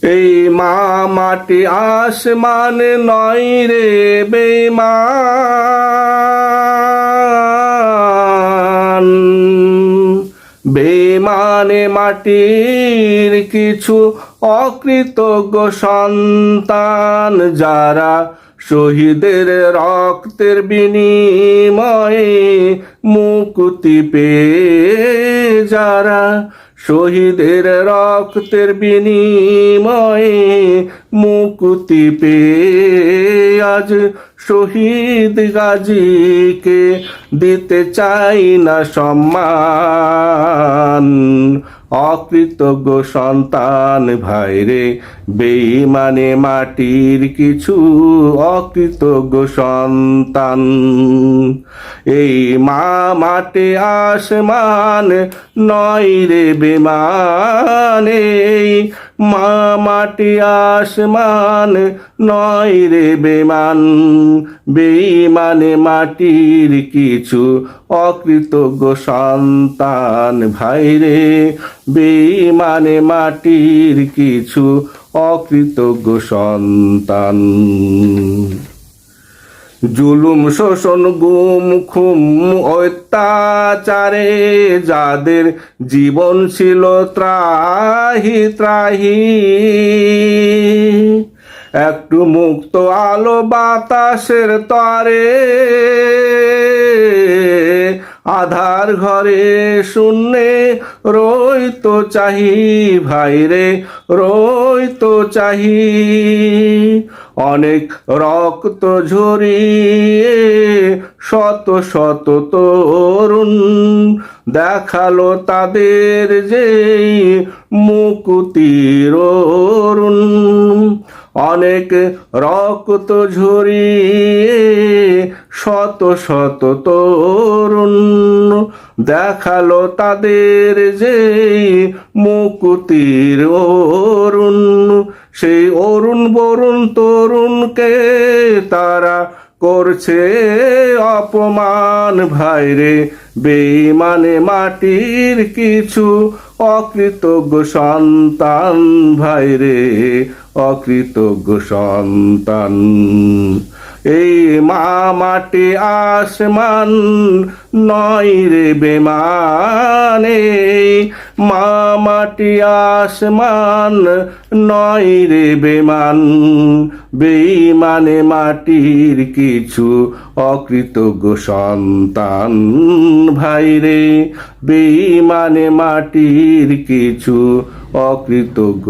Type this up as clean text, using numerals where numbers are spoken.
এই মা মাটি আসমান নয় রে বেঈমান, বেঈমানে মাটির কিছু অকৃতজ্ঞ সন্তান, যারা শহীদের রক্তের বিনিময়ে মুক্তি পেয়ে, যারা শহীদের রক্তের বিনিময়ে মুক্তি পেয়ে আজ শহীদ গাজীকে দিতে চাই না সম্মান। অকৃতজ্ঞ সন্তান ভাইরে বেঈমানে মাটির কিছু অকৃতজ্ঞ সন্তান। এই মা মাটি আসমান নয় রে বেঈমান, এই মা মাটি আসমান নয় রে বেঈমান, বেঈমানে মাটির কিছু অকৃতজ্ঞ সন্তান ভাইরে, বেঈমানে মাটির কিছু অকৃতজ্ঞ সন্তান। জুলুম শোষণ গুম খুম অত্যাচারে যাদের জীবন ছিল ত্রাহি ত্রাহি, একটু মুক্ত আলো বাতাসের তরে আধার ঘরে শূন্যে রইতো চাহি ভাইরে, রইতো চাহি। অনেক রক্ত ঝরিয়ে শত শত তরুণ দেখালো তাদের যেই মুক্তির অরুণ। অনেক রক্ত ঝরিয়ে শত শত তরুণ দেখালো তাদের যেই মুক্তির অরুণ। সেই অরুণ বরুণ তরুণকে তারা করছে অপমান ভাইরে, বেঈমানে মাটির কিছু অকৃতজ্ঞ সন্তান ভাইরে, অকৃতজ্ঞ সন্তান। এই মা মাটি আসমান নয় রে বেঈমান, এই মা মাটি আসমান নয় রে বেঈমান, বেঈমানে মাটির কিছু অকৃতজ্ঞ সন্তান ভাইরে, বেঈমানে মাটির কিছু অকৃতজ্ঞ